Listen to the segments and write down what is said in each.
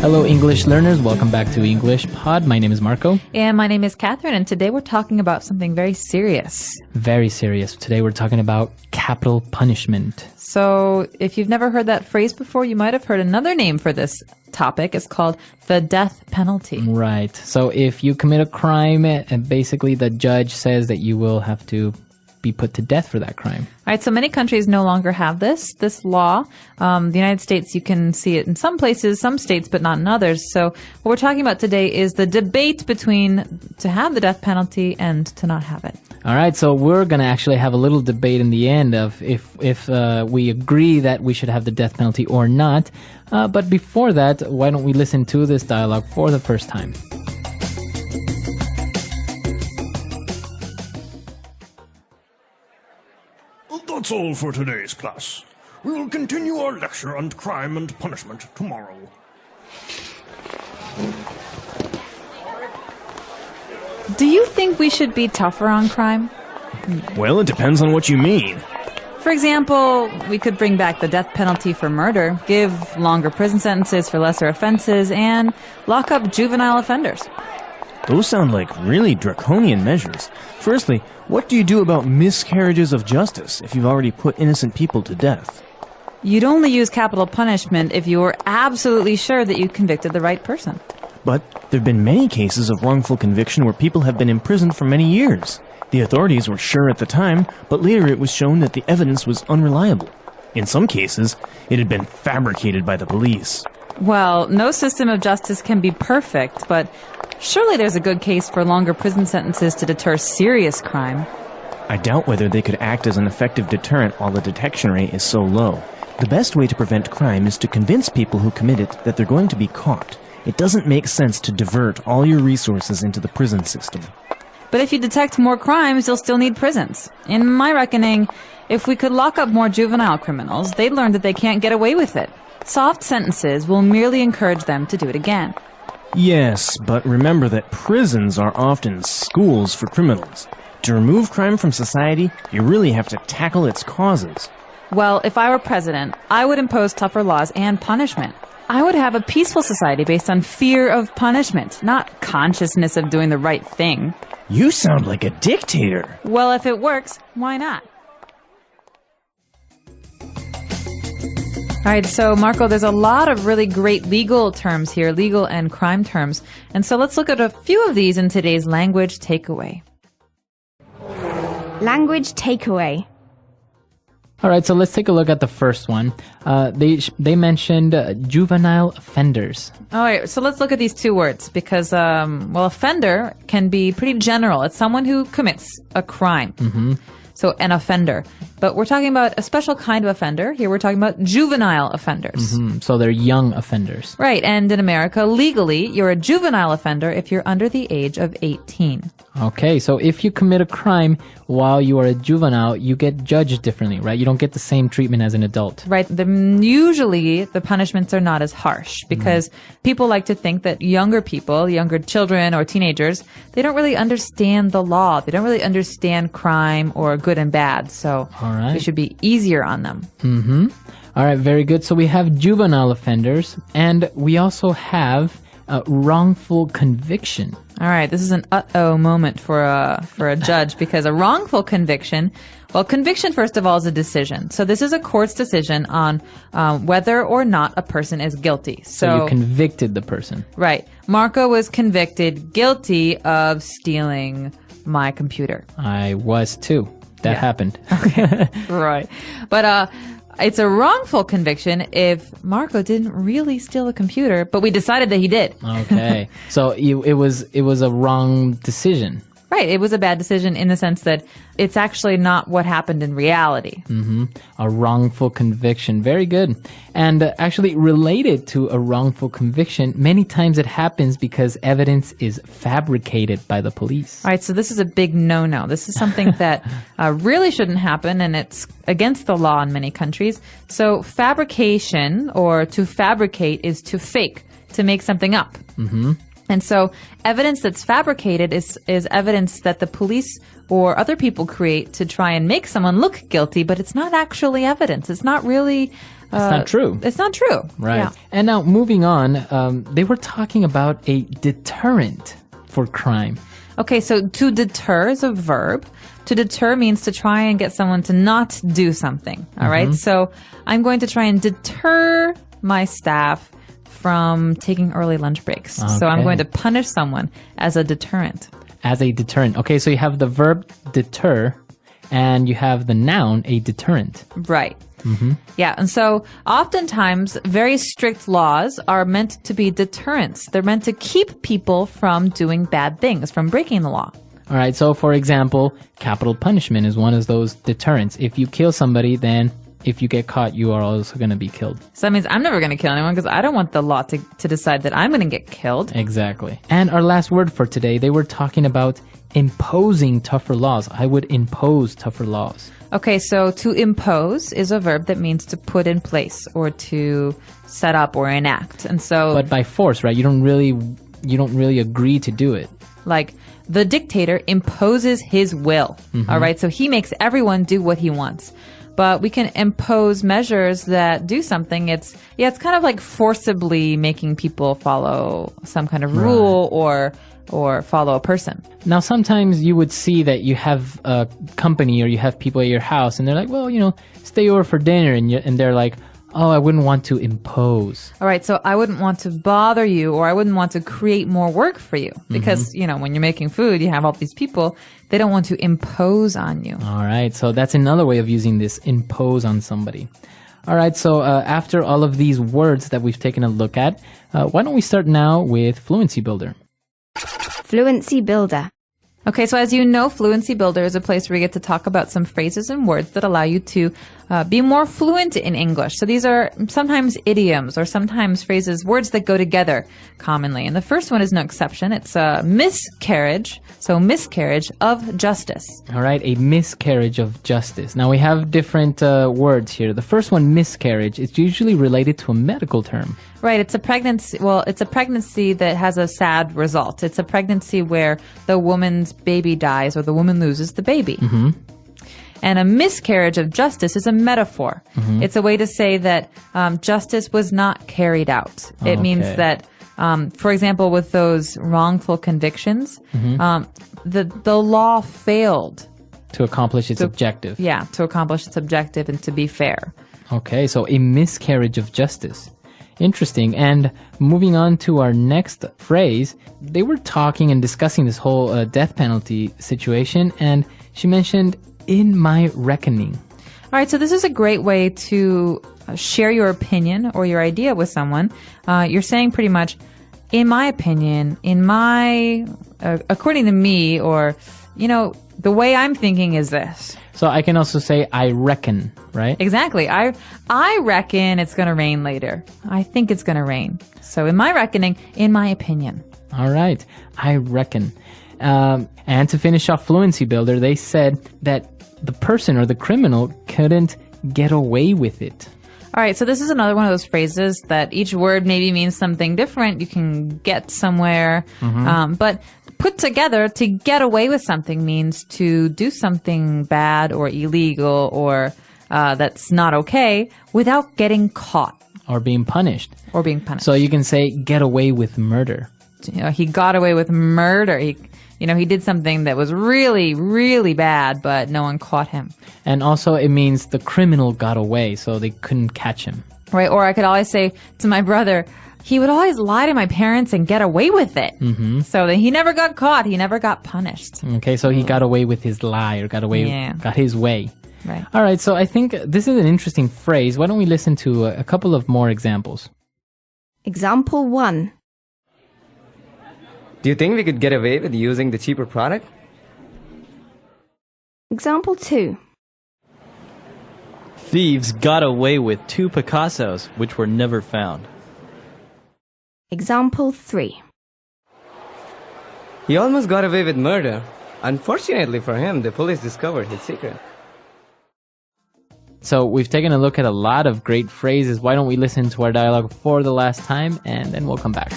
Hello, English learners. Welcome back to English Pod. My name is Marco. And my name is Catherine, and today we're talking about something very serious. Very serious. Today we're talking about capital punishment. So if you've never heard that phrase before, you might have heard another name for this topic. It's called the death penalty. Right. So if you commit a crime, and basically the judge says that you will have to be put to death for that crime. All right, so many countries no longer have this law. The United States, you can see it in some places, some states, but not in others. So what we're talking about today is the debate between to have the death penalty and to not have it. All right, so we're going to actually have a little debate in the end of if we agree that we should have the death penalty or not. But before that, why don't we listen to this dialogue for the first time? That's all for today's class. We will continue our lecture on crime and punishment tomorrow. Do you think we should be tougher on crime? Well, it depends on what you mean. For example, we could bring back the death penalty for murder, give longer prison sentences for lesser offenses, and lock up juvenile offenders. Those sound like really draconian measures. Firstly, what do you do about miscarriages of justice if you've already put innocent people to death? You'd only use capital punishment if you were absolutely sure that you convicted the right person. But there have been many cases of wrongful conviction where people have been imprisoned for many years. The authorities were sure at the time, but later it was shown that the evidence was unreliable. In some cases, it had been fabricated by the police. Well, no system of justice can be perfect, but surely there's a good case for longer prison sentences to deter serious crime. I doubt whether they could act as an effective deterrent while the detection rate is so low. The best way to prevent crime is to convince people who commit it that they're going to be caught. It doesn't make sense to divert all your resources into the prison system. But if you detect more crimes, you'll still need prisons. In my reckoning, if we could lock up more juvenile criminals, they'd learn that they can't get away with it. Soft sentences will merely encourage them to do it again. Yes, but remember that prisons are often schools for criminals. To remove crime from society, you really have to tackle its causes. Well, if I were president, I would impose tougher laws and punishment. I would have a peaceful society based on fear of punishment, not consciousness of doing the right thing. You sound like a dictator. Well, if it works, why not? All right, so Marco, there's a lot of really great legal terms here, legal and crime terms. And so let's look at a few of these in today's language takeaway. Language takeaway. All right, so let's take a look at the first one. They mentioned juvenile offenders. All right, so let's look at these two words because, offender can be pretty general. It's someone who commits a crime. Mm-hmm. So an offender. But we're talking about a special kind of offender. Here we're talking about juvenile offenders. Mm-hmm. So they're young offenders. Right. And in America, legally, you're a juvenile offender if you're under the age of 18. Okay, so if you commit a crime while you are a juvenile, you get judged differently, right? You don't get the same treatment as an adult. Right. Usually, the punishments are not as harsh because people like to think that younger people, younger children or teenagers, they don't really understand the law. They don't really understand crime or good and bad. So it should be easier on them. Mm-hmm. All right, very good. So we have juvenile offenders, and we also have wrongful conviction. All right, this is an uh-oh moment for a judge because a wrongful conviction, well, conviction, first of all, is a decision. So this is a court's decision on whether or not a person is guilty. So you convicted the person. Right. Marco was convicted guilty of stealing my computer. I was too. That happened. Okay. Right. But it's a wrongful conviction if Marco didn't really steal a computer, but we decided that he did. Okay. So it was a wrong decision. Right. It was a bad decision in the sense that it's actually not what happened in reality. Mm-hmm. A wrongful conviction. Very good. And actually related to a wrongful conviction, many times it happens because evidence is fabricated by the police. All right. So this is a big no-no. This is something that really shouldn't happen, and it's against the law in many countries. So fabrication, or to fabricate, is to fake, to make something up. Mm-hmm. And so evidence that's fabricated is evidence that the police or other people create to try and make someone look guilty, but it's not actually evidence. It's not really It's not true. It's not true. Right. Yeah. And now moving on, they were talking about a deterrent for crime. Okay, so to deter is a verb. To deter means to try and get someone to not do something. All right. So I'm going to try and deter my staff from taking early lunch breaks. So I'm Okay. going to punish someone as a deterrent. As a deterrent. Okay, so you have the verb deter, and you have the noun, a deterrent. Right. Yeah. And so oftentimes very strict laws are meant to be deterrents. They're meant to keep people from doing bad things, from breaking the law. All right, so for example, capital punishment is one of those deterrents. If you kill somebody, then if you get caught, you are also going to be killed. So that means I'm never going to kill anyone because I don't want the law to decide that I'm going to get killed. Exactly. And our last word for today, they were talking about imposing tougher laws. I would impose tougher laws. Okay, so to impose is a verb that means to put in place or to set up or enact. And so But by force, right? You don't really agree to do it. like the dictator imposes his will. All right, so he makes everyone do what he wants. But we can impose measures that do something. It's kind of like forcibly making people follow some kind of rule or follow a person. Now, sometimes you would see that you have a company or you have people at your house and they're like, well, stay over for dinner. And they're like, oh, I wouldn't want to impose. All right, so I wouldn't want to bother you or I wouldn't want to create more work for you because, when you're making food, you have all these people. They don't want to impose on you. All right, so that's another way of using this, impose on somebody. All right, so after all of these words that we've taken a look at, why don't we start now with Fluency Builder? Fluency Builder. Okay, so as you know, Fluency Builder is a place where you get to talk about some phrases and words that allow you to be more fluent in English. So these are sometimes idioms or sometimes phrases, words that go together commonly. And the first one is no exception. It's a miscarriage. So miscarriage of justice. All right, a miscarriage of justice. Now we have different words here. The first one, miscarriage, it's usually related to a medical term. Right, it's a pregnancy. Well, it's a pregnancy that has a sad result. It's a pregnancy where the woman's baby dies or the woman loses the baby. And a miscarriage of justice is a metaphor. It's a way to say that justice was not carried out. It means that, for example, with those wrongful convictions, the law failed. To accomplish its objective. Yeah, to accomplish its objective and to be fair. Okay, so a miscarriage of justice. Interesting. And moving on to our next phrase, they were talking and discussing this whole death penalty situation, and she mentioned, in my reckoning. All right, so this is a great way to share your opinion or your idea with someone. You're saying pretty much, in my opinion, according to me, or, the way I'm thinking is this. So I can also say, I reckon, right? Exactly. I reckon it's going to rain later. I think it's going to rain. So in my reckoning, in my opinion. All right. I reckon. And to finish off Fluency Builder, they said that the person or the criminal couldn't get away with it. All right. So this is another one of those phrases that each word maybe means something different. You can get somewhere. But put together, to get away with something means to do something bad or illegal or that's not okay without getting caught. Or being punished. So you can say, get away with murder. He got away with murder. He did something that was really, really bad, but no one caught him. And also it means the criminal got away, so they couldn't catch him. Right. Or I could always say to my brother, he would always lie to my parents and get away with it. So that he never got caught. He never got punished. Okay, so he got away with his lie or got his way. Right. All right, so I think this is an interesting phrase. Why don't we listen to a couple of more examples? Example 1. Do you think we could get away with using the cheaper product? Example 2. Thieves got away with 2 Picassos, which were never found. Example 3. He almost got away with murder. Unfortunately for him, the police discovered his secret. So we've taken a look at a lot of great phrases. Why don't we listen to our dialogue for the last time, and then we'll come back.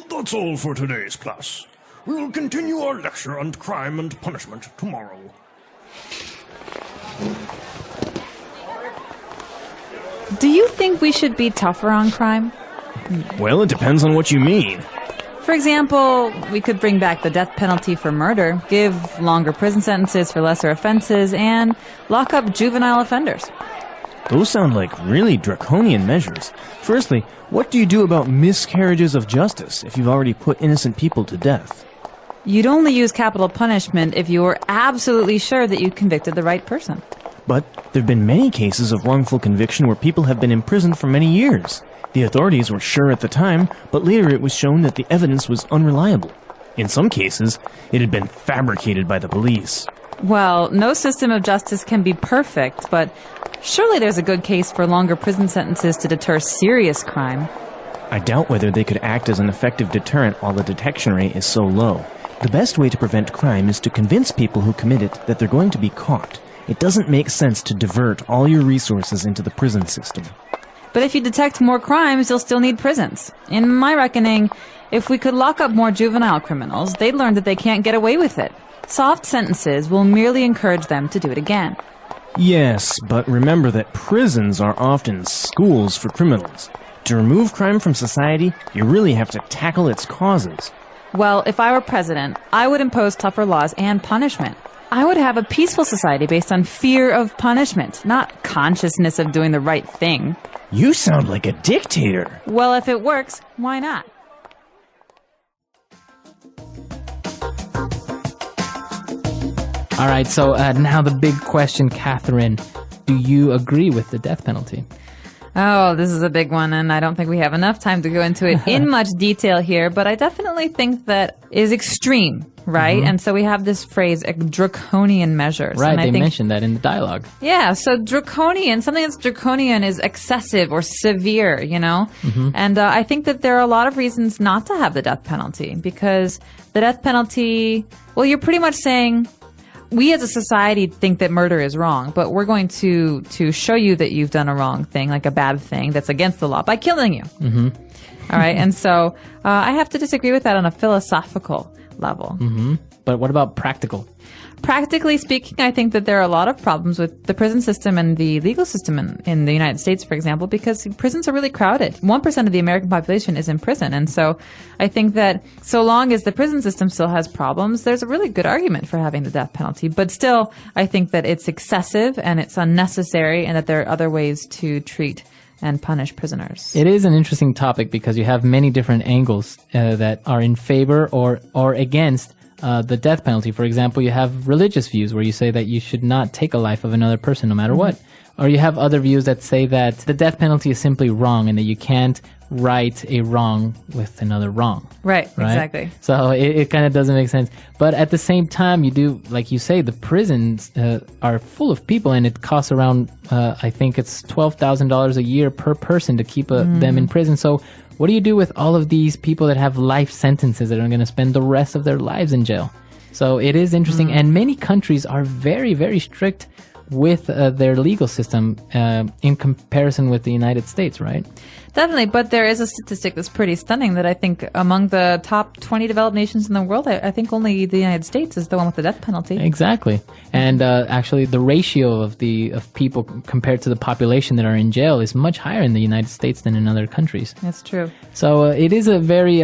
That's all for today's class. We will continue our lecture on crime and punishment tomorrow. Do you think we should be tougher on crime? Well, it depends on what you mean. For example, we could bring back the death penalty for murder, give longer prison sentences for lesser offenses, and lock up juvenile offenders. Those sound like really draconian measures. Firstly, what do you do about miscarriages of justice if you've already put innocent people to death? You'd only use capital punishment if you were absolutely sure that you convicted the right person. But there have been many cases of wrongful conviction where people have been imprisoned for many years. The authorities were sure at the time, but later it was shown that the evidence was unreliable. In some cases, it had been fabricated by the police. Well, no system of justice can be perfect, but surely there's a good case for longer prison sentences to deter serious crime. I doubt whether they could act as an effective deterrent while the detection rate is so low. The best way to prevent crime is to convince people who commit it that they're going to be caught. It doesn't make sense to divert all your resources into the prison system. But if you detect more crimes, you'll still need prisons. In my reckoning, if we could lock up more juvenile criminals, they'd learn that they can't get away with it. Soft sentences will merely encourage them to do it again. Yes, but remember that prisons are often schools for criminals. To remove crime from society, you really have to tackle its causes. Well, if I were president, I would impose tougher laws and punishment. I would have a peaceful society based on fear of punishment, not consciousness of doing the right thing. You sound like a dictator. Well, if it works, why not? All right, so now the big question, Catherine. Do you agree with the death penalty? Oh, this is a big one, and I don't think we have enough time to go into it in much detail here, but I definitely think that is extreme, right? Mm-hmm. And so we have this phrase, draconian measures. Right, and I they think, mentioned that in the dialogue. yeah, so draconian, something that's draconian is excessive or severe, you know? Mm-hmm. And I think that there are a lot of reasons not to have the death penalty, because the death penalty, well, you're pretty much saying, we as a society think that murder is wrong, but we're going to show you that you've done a wrong thing, like a bad thing that's against the law, by killing you. Mm-hmm. All right, and so I have to disagree with that on a philosophical level. Mm-hmm. But what about practical? Practically speaking, I think that there are a lot of problems with the prison system and the legal system in the United States, for example, because prisons are really crowded. 1% of the American population is in prison. And so I think that so long as the prison system still has problems, there's a really good argument for having the death penalty. But still, I think that it's excessive and it's unnecessary and that there are other ways to treat and punish prisoners. It is an interesting topic because you have many different angles that are in favor or against the death penalty. For example, you have religious views where you say that you should not take a life of another person no matter what. Or you have other views that say that the death penalty is simply wrong and that you can't right a wrong with another wrong. Right, exactly. So it kind of doesn't make sense. But at the same time, you do, like you say, the prisons are full of people and it costs around, I think it's $12,000 a year per person to keep them in prison. So what do you do with all of these people that have life sentences that are going to spend the rest of their lives in jail? So it is interesting. And many countries are very, very strict with their legal system in comparison with the United States, right? Definitely, but there is a statistic that's pretty stunning that I think among the top 20 developed nations in the world, I think only the United States is the one with the death penalty. Exactly. And actually the ratio of people compared to the population that are in jail is much higher in the United States than in other countries. That's true. So it is a very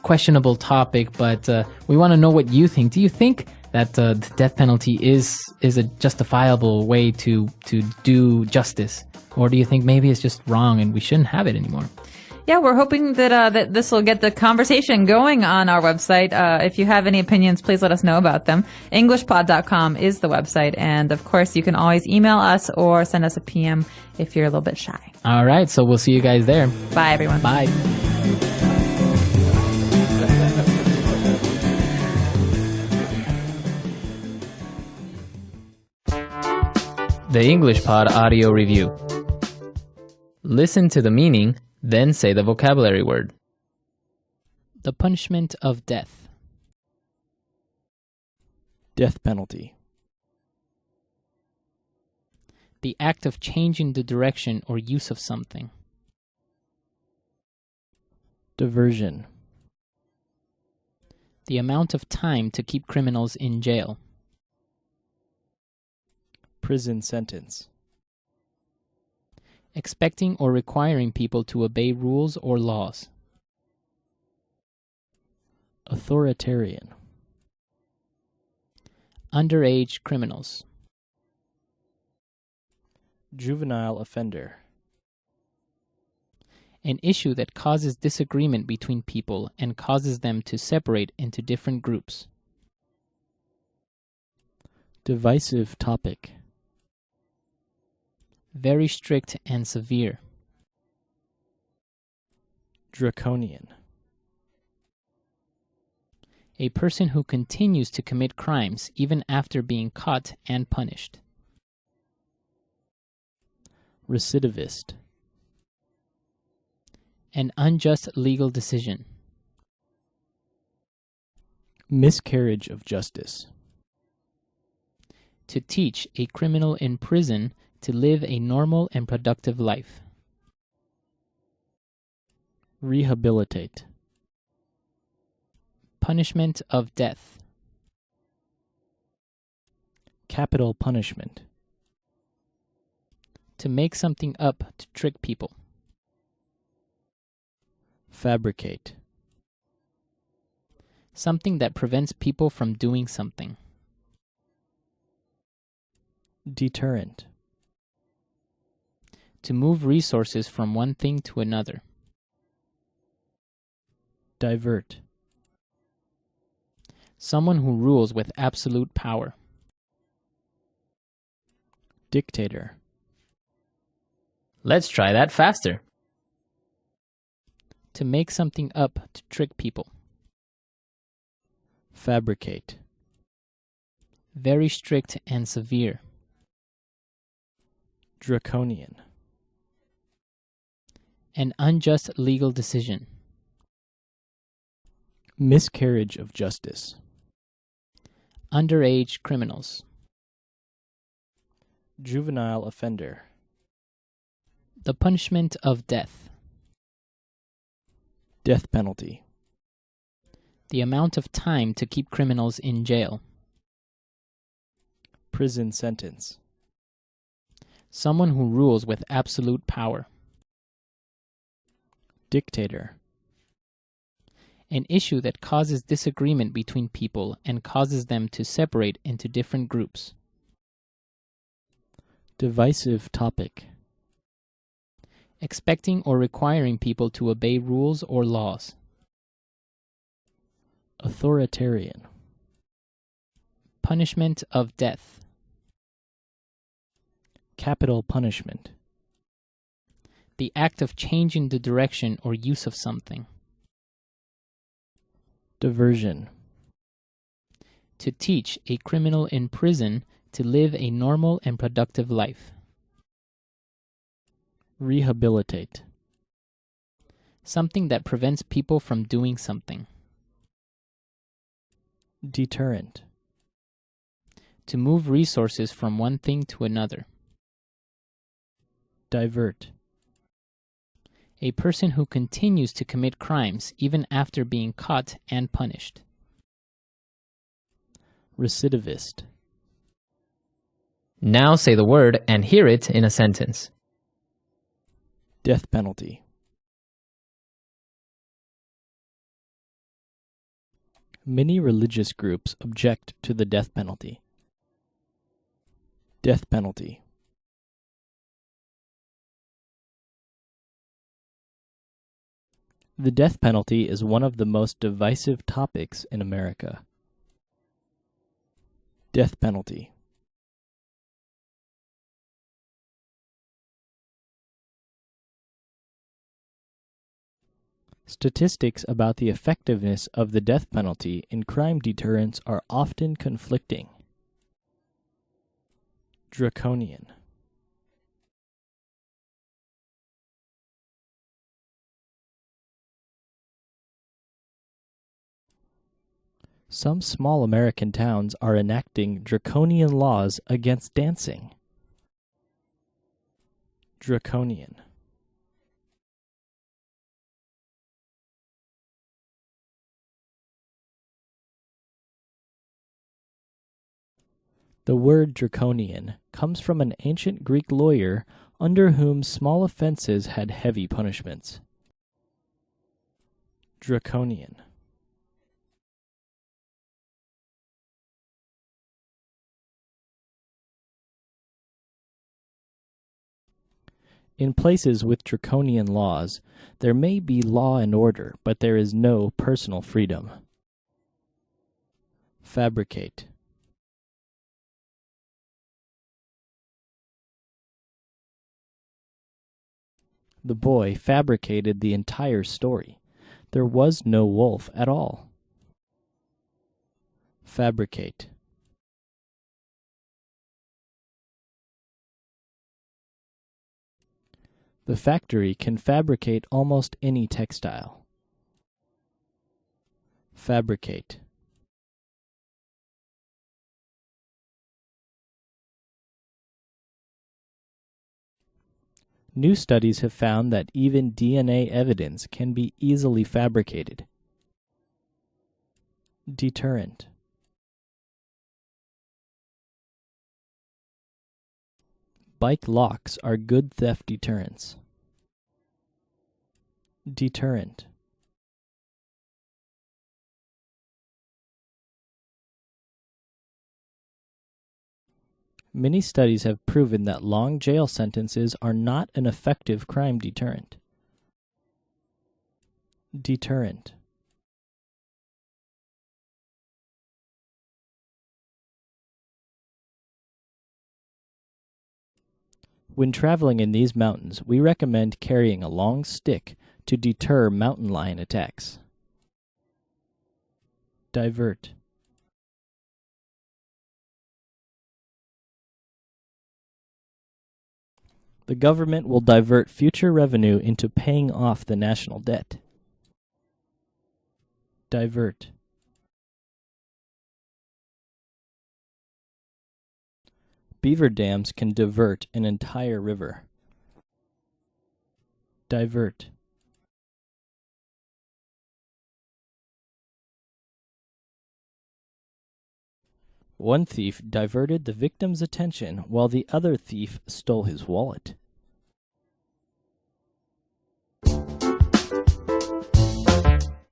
questionable topic, but we want to know what you think. Do you think that the death penalty is a justifiable way to do justice? Or do you think maybe it's just wrong and we shouldn't have it anymore? Yeah, we're hoping that that this will get the conversation going on our website. If you have any opinions, please let us know about them. englishpod.com is the website. And, of course, you can always email us or send us a PM if you're a little bit shy. All right, so we'll see you guys there. Bye, everyone. Bye. The English Pod Audio Review. Listen to the meaning, then say the vocabulary word. The punishment of death. Death penalty. The act of changing the direction or use of something. Diversion. The amount of time to keep criminals in jail. Prison sentence. Expecting or requiring people to obey rules or laws. Authoritarian. Underage criminals. Juvenile offender. An issue that causes disagreement between people and causes them to separate into different groups. Divisive topic. Very strict and severe. Draconian. A person who continues to commit crimes even after being caught and punished. Recidivist. An unjust legal decision. Miscarriage of justice. To teach a criminal in prison to live a normal and productive life. Rehabilitate. Punishment of death. Capital punishment. To make something up to trick people. Fabricate. Something that prevents people from doing something. Deterrent. To move resources from one thing to another. Divert. Someone who rules with absolute power. Dictator. Let's try that faster. To make something up to trick people. Fabricate. Very strict and severe. Draconian. An unjust legal decision. Miscarriage of justice. Underage criminals. Juvenile offender. The punishment of death. Death penalty. The amount of time to keep criminals in jail. Prison sentence. Someone who rules with absolute power. Dictator. An issue that causes disagreement between people and causes them to separate into different groups. Divisive topic. Expecting or requiring people to obey rules or laws. Authoritarian. Punishment of death. Capital punishment. The act of changing the direction or use of something. Diversion. To teach a criminal in prison to live a normal and productive life. Rehabilitate. Something that prevents people from doing something. Deterrent. To move resources from one thing to another. Divert. A person who continues to commit crimes even after being caught and punished. Recidivist. Now say the word and hear it in a sentence. Death penalty. Many religious groups object to the death penalty. Death penalty. The death penalty is one of the most divisive topics in America. Death penalty. Statistics about the effectiveness of the death penalty in crime deterrence are often conflicting. Draconian. Some small American towns are enacting draconian laws against dancing. Draconian. The word draconian comes from an ancient Greek lawyer under whom small offenses had heavy punishments. Draconian. In places with draconian laws, there may be law and order, but there is no personal freedom. Fabricate. The boy fabricated the entire story. There was no wolf at all. Fabricate. The factory can fabricate almost any textile. Fabricate. New studies have found that even DNA evidence can be easily fabricated. Deterrent. Bike locks are good theft deterrents. Deterrent. Many studies have proven that long jail sentences are not an effective crime deterrent. Deterrent. When traveling in these mountains, we recommend carrying a long stick to deter mountain lion attacks. Divert. The government will divert future revenue into paying off the national debt. Divert. Beaver dams can divert an entire river. Divert. One thief diverted the victim's attention while the other thief stole his wallet.